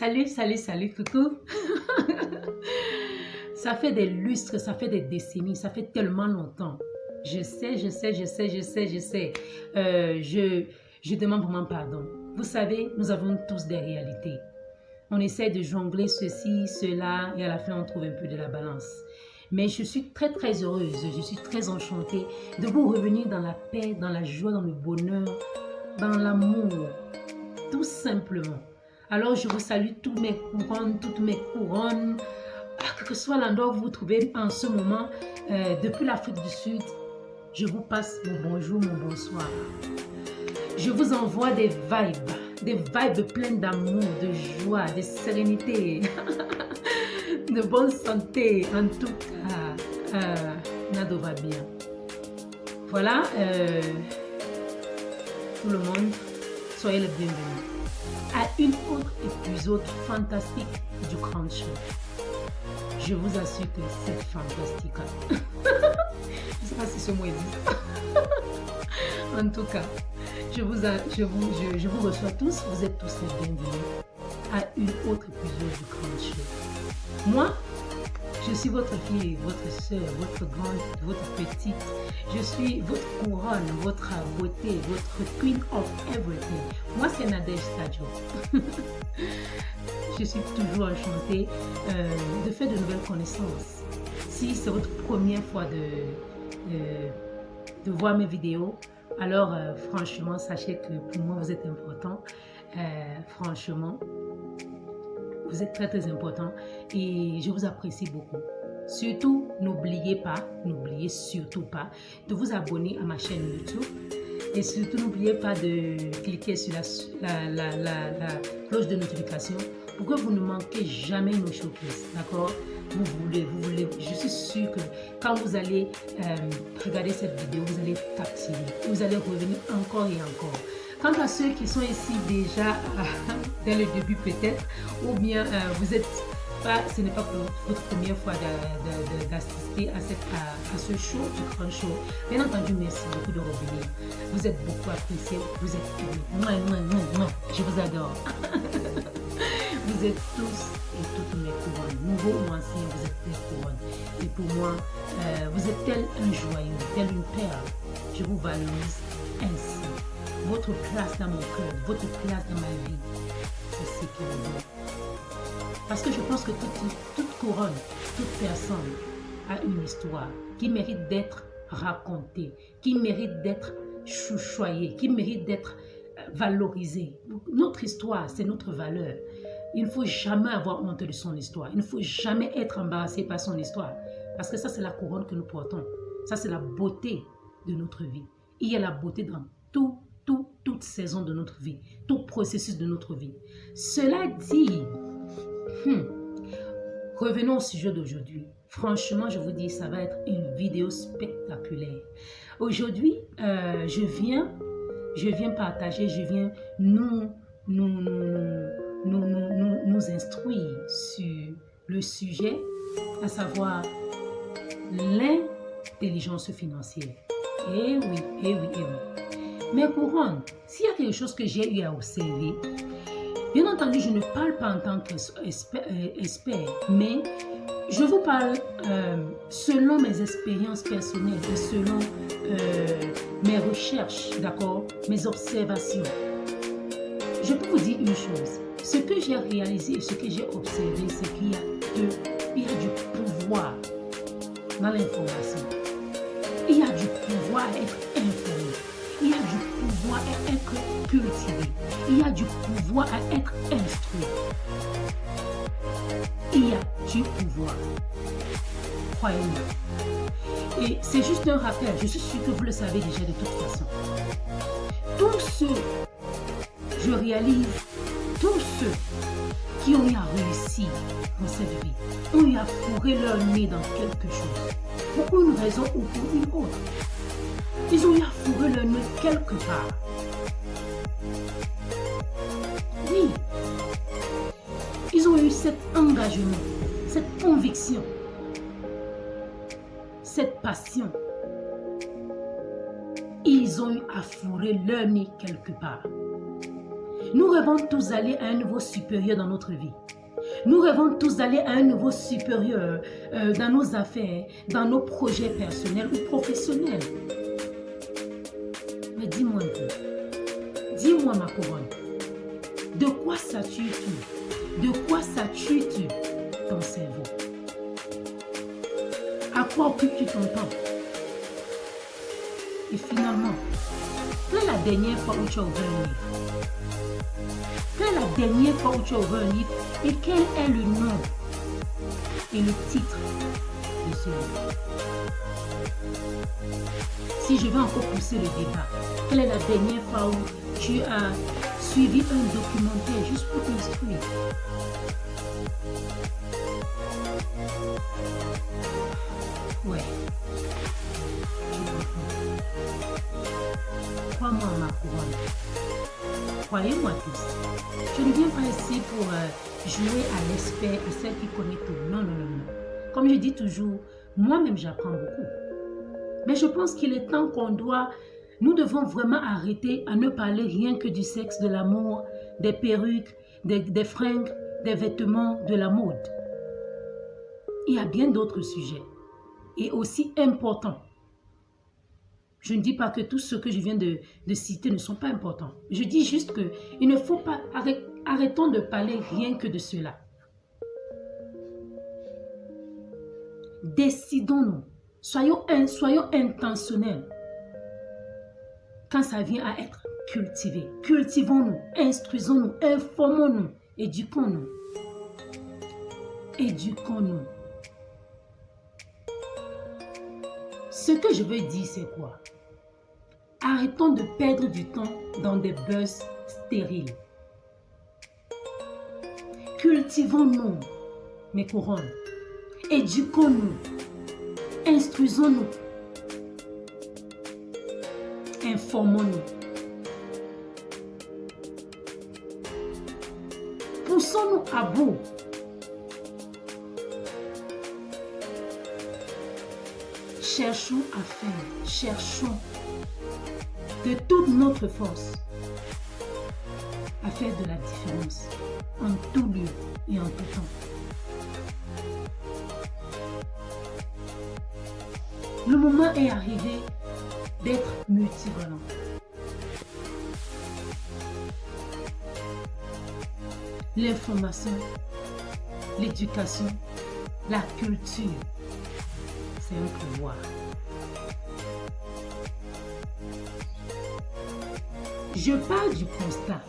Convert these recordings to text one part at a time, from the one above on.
Salut, coucou. Ça fait des lustres, ça fait des décennies, ça fait tellement longtemps. Je sais. Je demande vraiment pardon. Vous savez, nous avons tous des réalités. On essaie de jongler ceci, cela, et à la fin, on trouve un peu de la balance. Mais je suis très heureuse, je suis très enchantée de vous revenir dans la paix, dans la joie, dans le bonheur, dans l'amour, tout simplement. Alors, je vous salue toutes mes couronnes, quel que soit l'endroit où vous vous trouvez en ce moment, depuis l'Afrique du Sud, je vous passe mon bonjour, mon bonsoir. Je vous envoie des vibes pleines d'amour, de joie, de sérénité, de bonne santé. En tout cas, Nado va bien. Voilà, tout le monde, soyez les bienvenus à une autre épisode fantastique du Grand Show. Je vous assure que c'est fantastique. Je ne sais pas si ce mot existe. En tout cas, je vous reçois tous. Vous êtes tous les bienvenus à une autre épisode du Grand Show. Moi, je suis votre fille, votre soeur, votre grande, votre petite. Je suis votre couronne, votre beauté, votre queen of everything. Moi, c'est Nadège Sadio. Je suis toujours enchantée de faire de nouvelles connaissances. Si c'est votre première fois de voir mes vidéos, alors franchement, sachez que pour moi, vous êtes important. Franchement, vous êtes très important et je vous apprécie beaucoup. Surtout, n'oubliez surtout pas de vous abonner à ma chaîne YouTube. Et surtout, n'oubliez pas de cliquer sur la cloche de notification pour que vous ne manquez jamais nos showcases. D'accord? Vous voulez. Je suis sûre que quand vous allez regarder cette vidéo, vous allez captiver. Vous allez revenir encore et encore. Quant à ceux qui sont ici déjà dès le début peut-être, ou bien ce n'est pas pour votre première fois d'assister à ce show, du Grand Show. Bien entendu, merci beaucoup de revenir. Vous êtes beaucoup appréciés, vous êtes aimés. Je vous adore. Vous êtes tous et toutes mes couronnes. Nouveaux ou anciens, vous êtes mes couronnes. Et pour moi, vous êtes tel un joyau, tel une perle. Je vous valorise ainsi. Votre place dans mon cœur, votre place dans ma vie, c'est ce qui est bon. Parce que je pense que toute couronne, toute personne a une histoire qui mérite d'être racontée, qui mérite d'être chouchoyée, qui mérite d'être valorisée. Notre histoire, c'est notre valeur. Il ne faut jamais avoir honte de son histoire. Il ne faut jamais être embarrassé par son histoire. Parce que ça, c'est la couronne que nous portons. Ça, c'est la beauté de notre vie. Il y a la beauté dans toute saison de notre vie, tout processus de notre vie. Cela dit, revenons au sujet d'aujourd'hui. Franchement, je vous dis, ça va être une vidéo spectaculaire. Aujourd'hui, je viens partager, je viens nous instruire sur le sujet, à savoir l'intelligence financière. Eh oui. Mes couronnes, s'il y a quelque chose que j'ai eu à observer, bien entendu, je ne parle pas en tant qu'expert, mais je vous parle selon mes expériences personnelles et selon mes recherches, d'accord, mes observations. Je peux vous dire une chose. Ce que j'ai réalisé et ce que j'ai observé, c'est qu'il y a du pouvoir dans l'information. Il y a du pouvoir à être informé. Il y a du pouvoir à être cultivé. Il y a du pouvoir à être instruit. Il y a du pouvoir. Croyez-moi. Et c'est juste un rappel. Je suis sûre que vous le savez déjà de toute façon. Tous ceux, je réalise, tous ceux qui ont eu à réussir dans cette vie, ont eu à fourrer leur nez dans quelque chose. Pour une raison ou pour une autre. Ils ont eu à fourrer leur nez quelque part. Oui. Ils ont eu cet engagement, cette conviction, cette passion. Ils ont eu à fourrer leur nez quelque part. Nous rêvons tous d'aller à un niveau supérieur dans notre vie. Nous rêvons tous d'aller à un niveau supérieur dans nos affaires, dans nos projets personnels ou professionnels. Mais dis-moi un peu, dis-moi ma couronne, de quoi satures-tu? De quoi satures-tu ton cerveau? À quoi occupes-tu ton temps? Et finalement, quelle est la dernière fois où tu as ouvert un livre? Quelle est la dernière fois où tu as ouvert un livre et quel est le nom et le titre de ce livre? Si je vais encore pousser le débat, quelle est la dernière fois où tu as suivi un documentaire juste pour t'instruire? Ouais. Crois-moi ma couronne. Croyez-moi tous. Je ne viens pas ici pour jouer à l'expert, à celle qui connaît tout. Non, non, non, non. Comme je dis toujours, moi-même j'apprends beaucoup. Mais je pense qu'il est temps nous devons vraiment arrêter à ne parler rien que du sexe, de l'amour, des perruques, des fringues, des vêtements, de la mode. Il y a bien d'autres sujets et aussi importants. Je ne dis pas que tous ceux que je viens de citer ne sont pas importants. Je dis juste qu'il ne faut pas, arrêtons de parler rien que de cela. Décidons-nous, soyons intentionnels quand ça vient à être cultivé. Cultivons-nous, instruisons-nous, informons-nous, éduquons-nous. Éduquons-nous. Ce que je veux dire, c'est quoi? Arrêtons de perdre du temps dans des buzz stériles. Cultivons-nous, mes couronnes. Éduquons-nous. Instruisons-nous. Informons-nous. Poussons-nous à bout. Cherchons à faire, cherchons de toute notre force à faire de la différence en tout lieu et en tout temps. Le moment est arrivé d'être multivalent. L'information, l'éducation, la culture, c'est un pouvoir. Je pars du constat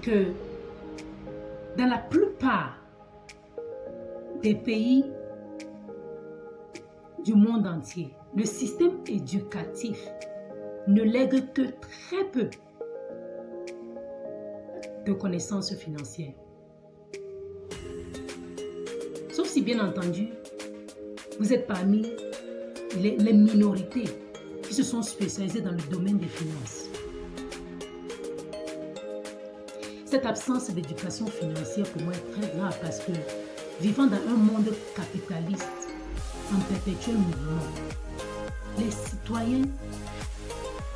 que dans la plupart des pays du monde entier, le système éducatif ne lègue que très peu de connaissances financières. Sauf si, bien entendu, vous êtes parmi les minorités qui se sont spécialisées dans le domaine des finances. Cette absence d'éducation financière pour moi est très grave parce que vivant dans un monde capitaliste en perpétuel mouvement, les citoyens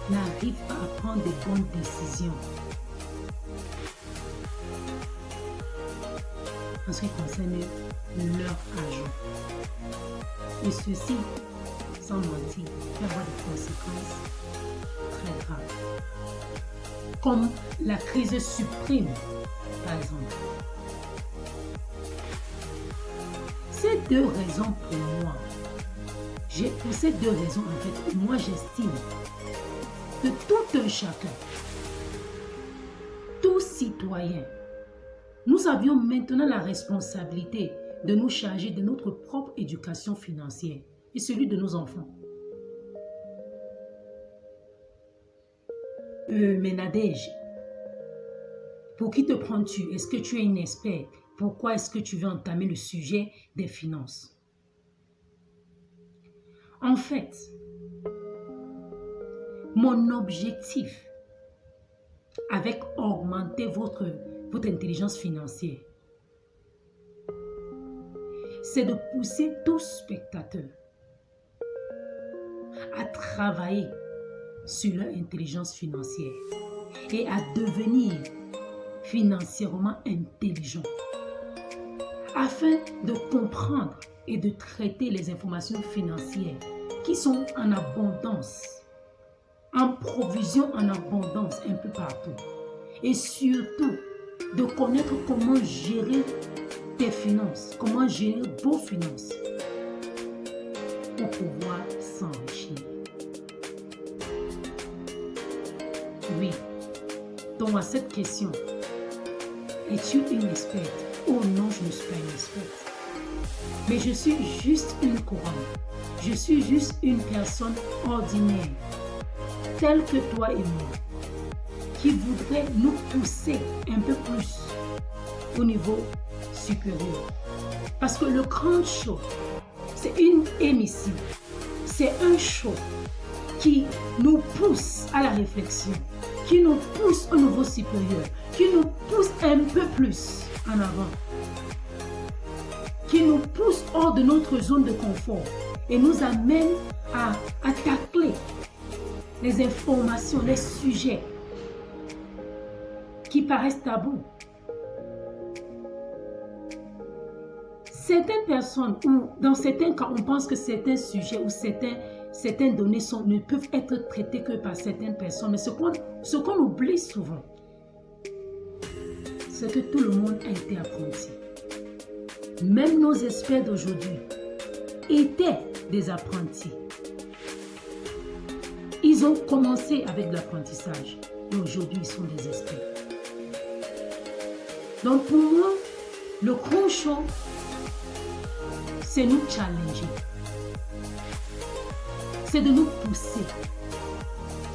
n'arrivent pas à prendre de bonnes décisions en ce qui concerne leur argent. Et ceci, sans mentir, peut avoir des conséquences très graves. Comme la crise suprême, par exemple. Ces deux raisons pour moi, pour ces deux raisons, en fait, moi j'estime que tout un chacun, tout citoyen, nous avions maintenant la responsabilité de nous charger de notre propre éducation financière et celui de nos enfants. Mais Nadège, pour qui te prends-tu? Est-ce que tu es une experte? Pourquoi est-ce que tu veux entamer le sujet des finances? En fait, mon objectif avec augmenter votre intelligence financière, c'est de pousser tous spectateurs à travailler sur leur intelligence financière. et à devenir financièrement intelligent afin de comprendre et de traiter les informations financières qui sont en abondance, en provision en abondance un peu partout. Et surtout, de connaître comment gérer tes finances, comment gérer vos finances pour pouvoir s'enrichir. Oui, donc à cette question, es-tu une experte? Oh non, je ne suis pas une experte. Mais je suis juste une couronne. Je suis juste une personne ordinaire, telle que toi et moi, qui voudrait nous pousser un peu plus au niveau supérieur. Parce que le grand show, c'est une émission, c'est un show qui nous pousse à la réflexion, qui nous pousse au niveau supérieur, qui nous pousse un peu plus en avant, qui nous pousse hors de notre zone de confort et nous amène à tacler les informations, les sujets qui paraissent tabous. Certaines personnes, ou dans certains cas, on pense que certains sujets ou certaines données ne peuvent être traitées que par certaines personnes. Mais ce qu'on oublie souvent, c'est que tout le monde a été apprenti. Même nos experts d'aujourd'hui étaient des apprentis. Ils ont commencé avec l'apprentissage et aujourd'hui ils sont des experts. Donc pour moi, le grand show, c'est nous challenger. C'est de nous pousser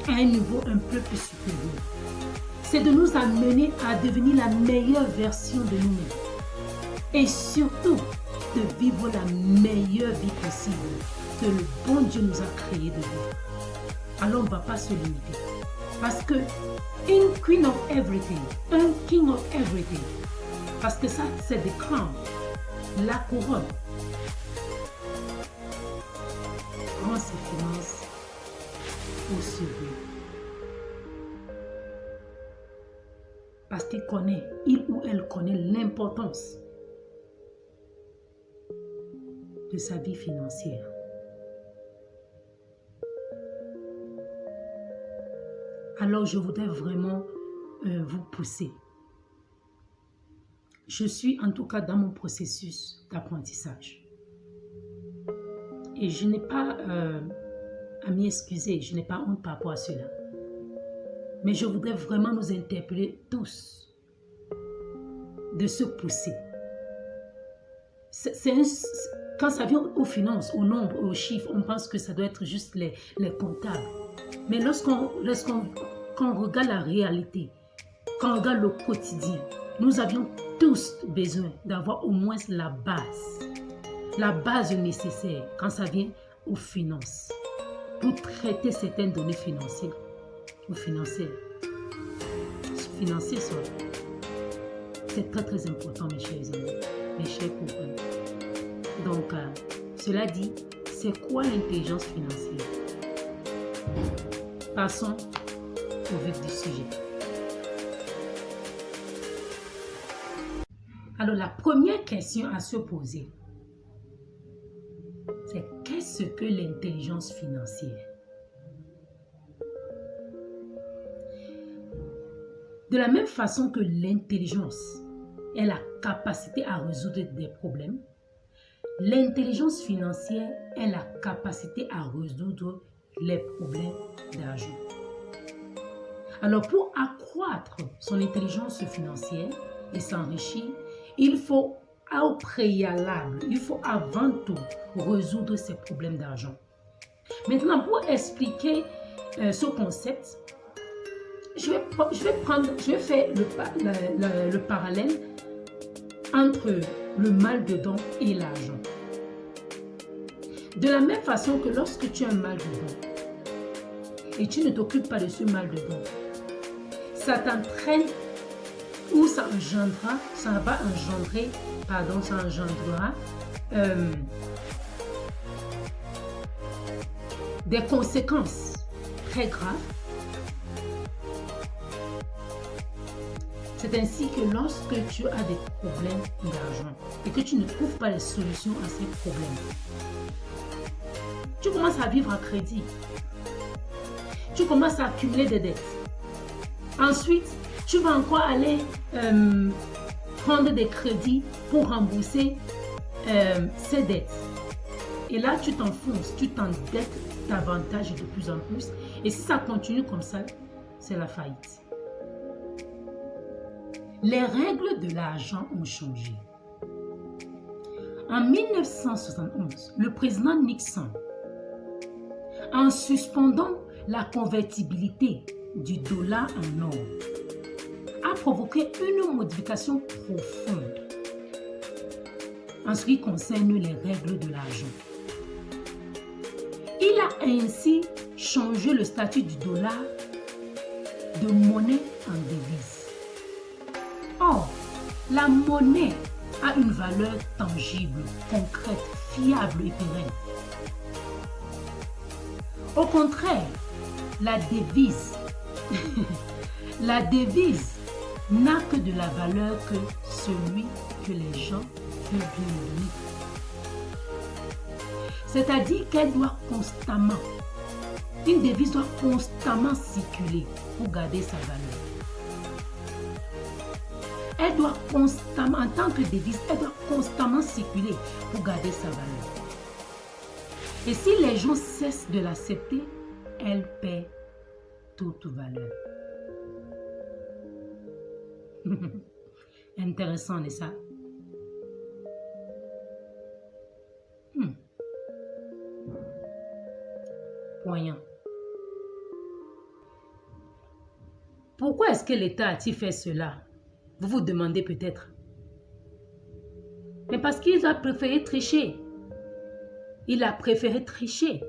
à un niveau un peu plus supérieur. C'est de nous amener à devenir la meilleure version de nous-mêmes. Et surtout, de vivre la meilleure vie possible que le bon Dieu nous a créé de vivre. Alors on ne va pas se limiter. Parce que une queen of everything, un king of everything, parce que ça, c'est des crowns, la couronne, rend ses finances au sérieux. Parce qu'il connaît, il ou elle connaît l'importance de sa vie financière. Alors je voudrais vraiment vous pousser. Je suis en tout cas dans mon processus d'apprentissage. Et je n'ai pas à m'y excuser, je n'ai pas honte par rapport à cela. Mais je voudrais vraiment nous interpeller tous de se pousser. Quand ça vient aux finances, aux nombres, aux chiffres, on pense que ça doit être juste les comptables. Mais lorsqu'on regarde la réalité, quand on regarde le quotidien, nous avions tous besoin d'avoir au moins la base nécessaire quand ça vient aux finances, pour traiter certaines données financières ou financières. Financier, c'est très très important, mes chers amis, mes chers copains. Donc, cela dit, c'est quoi l'intelligence financière? Passons au vif du sujet. Alors, la première question à se poser, c'est qu'est-ce que l'intelligence financière? De la même façon que l'intelligence est la capacité à résoudre des problèmes, l'intelligence financière est la capacité à résoudre les problèmes d'argent. Alors, pour accroître son intelligence financière et s'enrichir, il faut au préalable, il faut avant tout résoudre ces problèmes d'argent. Maintenant, pour expliquer ce concept, je vais faire le parallèle entre le mal de dents et l'argent. De la même façon que lorsque tu as un mal de dents et tu ne t'occupes pas de ce mal de dents, ça t'entraîne ou ça engendrera des conséquences très graves C'est ainsi que lorsque tu as des problèmes d'argent et que tu ne trouves pas les solutions à ces problèmes, tu commences à vivre à crédit. Tu commences à accumuler des dettes. Ensuite, tu vas encore aller prendre des crédits pour rembourser ces dettes. Et là, tu t'enfonces, tu t'endettes davantage de plus en plus. Et si ça continue comme ça, c'est la faillite. Les règles de l'argent ont changé. En 1971, le président Nixon, en suspendant la convertibilité du dollar en or, a provoqué une modification profonde en ce qui concerne les règles de l'argent. Il a ainsi changé le statut du dollar de monnaie en devise. Or, la monnaie a une valeur tangible, concrète, fiable et pérenne. Au contraire, la devise n'a que de la valeur que celui que les gens peuvent bien lui donner. C'est-à-dire qu'elle doit constamment, une devise doit constamment circuler pour garder sa valeur. Elle doit constamment, en tant que devise, elle doit constamment circuler pour garder sa valeur. Et si les gens cessent de l'accepter, elle perd toute valeur. Intéressant, n'est-ce pas? Poignant. Pourquoi est-ce que l'État a-t-il fait cela? Vous vous demandez peut-être. Mais parce qu'il a préféré tricher. Il a préféré tricher.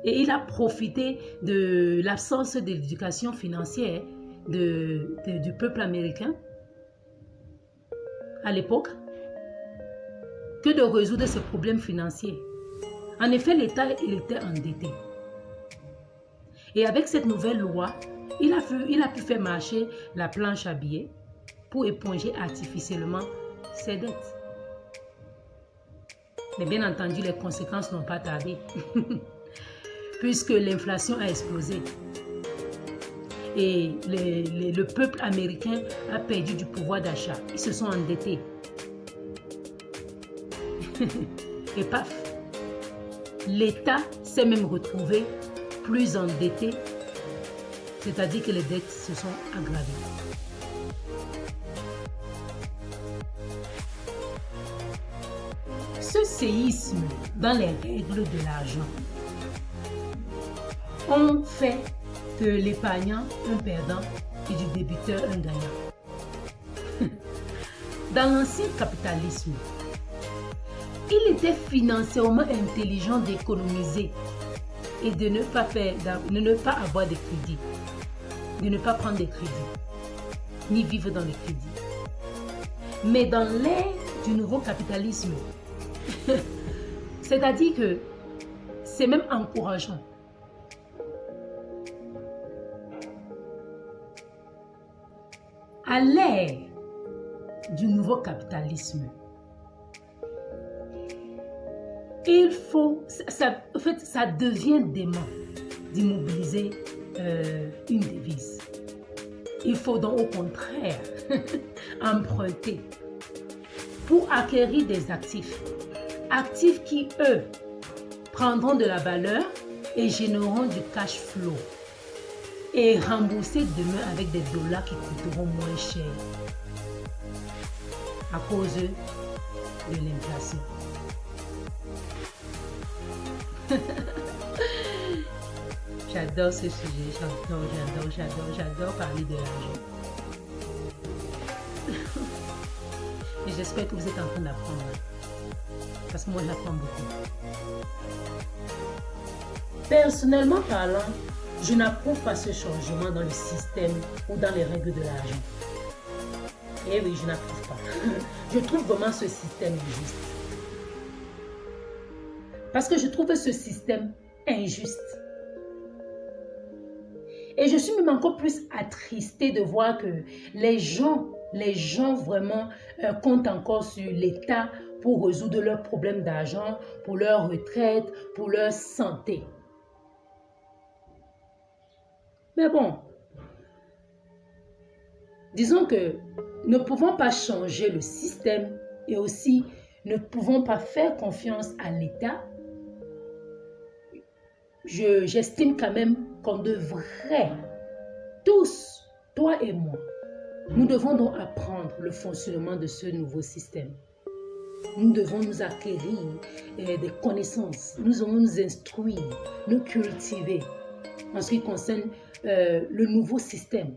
Et il a profité de l'absence de l'éducation financière du peuple américain à l'époque que de résoudre ce problème financier. En effet, l'État était endetté. Et avec cette nouvelle loi, il a pu faire marcher la planche à billets pour éponger artificiellement ses dettes. Mais bien entendu, les conséquences n'ont pas tardé, puisque l'inflation a explosé. Et le peuple américain a perdu du pouvoir d'achat. Ils se sont endettés. Et paf, l'État s'est même retrouvé plus endetté, c'est-à-dire que les dettes se sont aggravées. Ce séisme dans les règles de l'argent ont fait de l'épargnant un perdant et du débiteur un gagnant. Dans l'ancien capitalisme, il était financièrement intelligent d'économiser et de ne pas avoir de crédit, de ne pas prendre de crédit, ni vivre dans le crédit. Mais dans l'ère du nouveau capitalisme, c'est-à-dire que c'est même encourageant. À l'ère du nouveau capitalisme, il faut, en fait, ça devient dément d'immobiliser une devise. Il faut donc au contraire emprunter pour acquérir des actifs. Actifs qui, eux, prendront de la valeur et généreront du cash flow. Et rembourser demain avec des dollars qui coûteront moins cher à cause de l'inflation. J'adore ce sujet, j'adore parler de l'argent. Et j'espère que vous êtes en train d'apprendre. Parce que moi, j'apprends beaucoup. Personnellement parlant, je n'approuve pas ce changement dans le système ou dans les règles de l'argent. Eh oui, je n'approuve pas. Je trouve vraiment ce système injuste. Parce que je trouve ce système injuste. Et je suis même encore plus attristée de voir que les gens vraiment comptent encore sur l'État pour résoudre leurs problèmes d'argent, pour leur retraite, pour leur santé. Mais bon, disons que ne pouvons pas changer le système et aussi ne pouvons pas faire confiance à l'État. J'estime quand même qu'on devrait tous, toi et moi, nous devons donc apprendre le fonctionnement de ce nouveau système. Nous devons nous acquérir des connaissances, nous devons nous instruire, nous cultiver en ce qui concerne le nouveau système.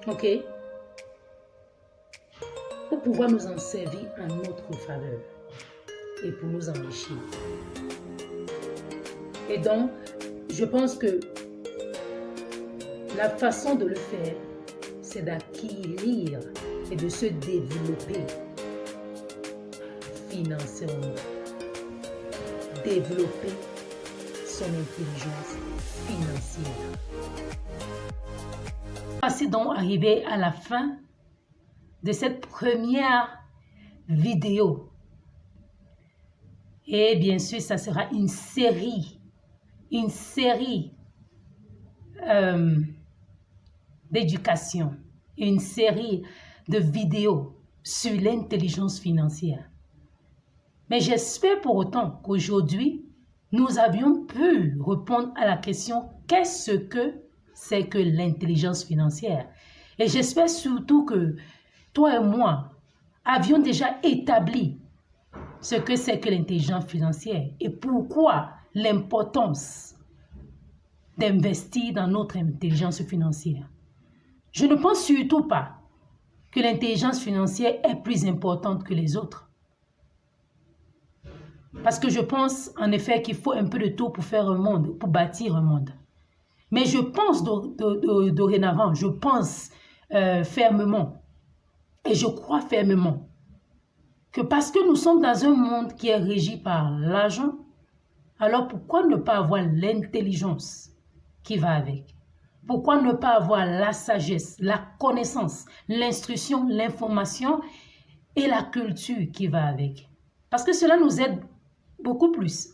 Ok? Pour pouvoir nous en servir en notre faveur et pour nous enrichir. Et donc, je pense que la façon de le faire, c'est d'acquérir et de se développer financièrement. Développer son intelligence financière. Voici donc arrivé à la fin de cette première vidéo. Et bien sûr, ça sera une série d'éducation, une série de vidéos sur l'intelligence financière. Mais j'espère pour autant qu'aujourd'hui, nous avions pu répondre à la question « Qu'est-ce que c'est que l'intelligence financière ?» Et j'espère surtout que toi et moi avions déjà établi ce que c'est que l'intelligence financière et pourquoi l'importance d'investir dans notre intelligence financière. Je ne pense surtout pas que l'intelligence financière est plus importante que les autres. Parce que je pense en effet qu'il faut un peu de tout pour faire un monde, pour bâtir un monde. Mais je pense dorénavant, je pense fermement et je crois fermement que parce que nous sommes dans un monde qui est régi par l'argent, alors pourquoi ne pas avoir l'intelligence qui va avec? Pourquoi ne pas avoir la sagesse, la connaissance, l'instruction, l'information et la culture qui va avec? Parce que cela nous aide beaucoup plus.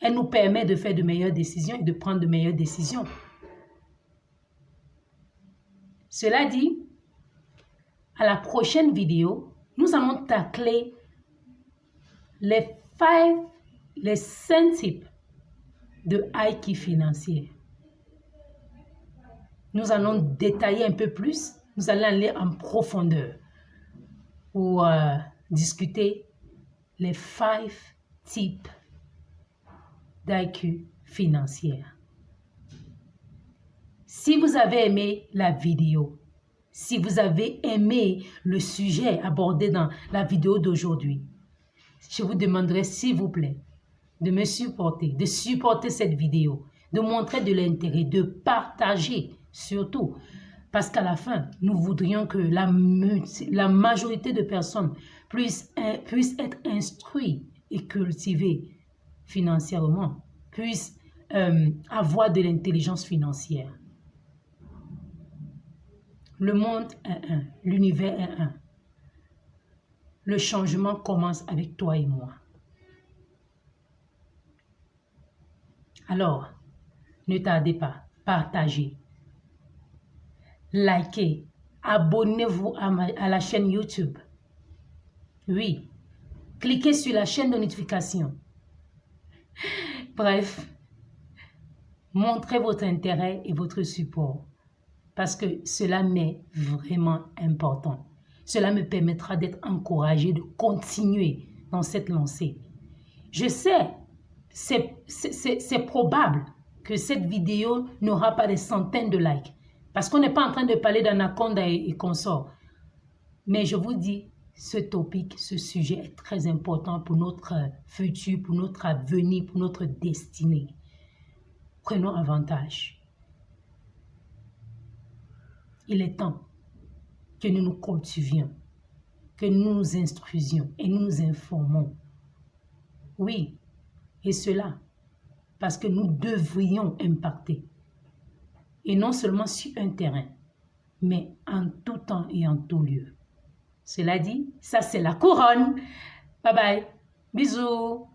Elle nous permet de faire de meilleures décisions et de prendre de meilleures décisions. Cela dit, à la prochaine vidéo, nous allons tacler les 5 types de IQ financier. Nous allons détailler un peu plus, nous allons aller en profondeur pour discuter les 5 types d'IQ financière. Si vous avez aimé la vidéo, si vous avez aimé le sujet abordé dans la vidéo d'aujourd'hui, je vous demanderai s'il vous plaît de me supporter, de supporter cette vidéo, de montrer de l'intérêt, de partager surtout. Parce qu'à la fin, nous voudrions que la majorité de personnes puissent être instruites et cultivées financièrement, puissent avoir de l'intelligence financière. Le monde est un, l'univers est un. Le changement commence avec toi et moi. Alors, ne tardez pas, partagez, likez, abonnez-vous à la chaîne YouTube. Oui, cliquez sur la chaîne de notification. Bref, montrez votre intérêt et votre support parce que cela m'est vraiment important. Cela me permettra d'être encouragé, de continuer dans cette lancée. Je sais, c'est probable que cette vidéo n'aura pas des centaines de likes parce qu'on n'est pas en train de parler d'Anaconda et consorts. Mais je vous dis, ce topic, ce sujet est très important pour notre futur, pour notre avenir, pour notre destinée. Prenons avantage. Il est temps que nous nous cultivions, que nous nous instruisions et nous nous informons. Oui, et cela parce que nous devrions impacter. Et non seulement sur un terrain, mais en tout temps et en tout lieu. Cela dit, ça c'est la couronne. Bye bye. Bisous.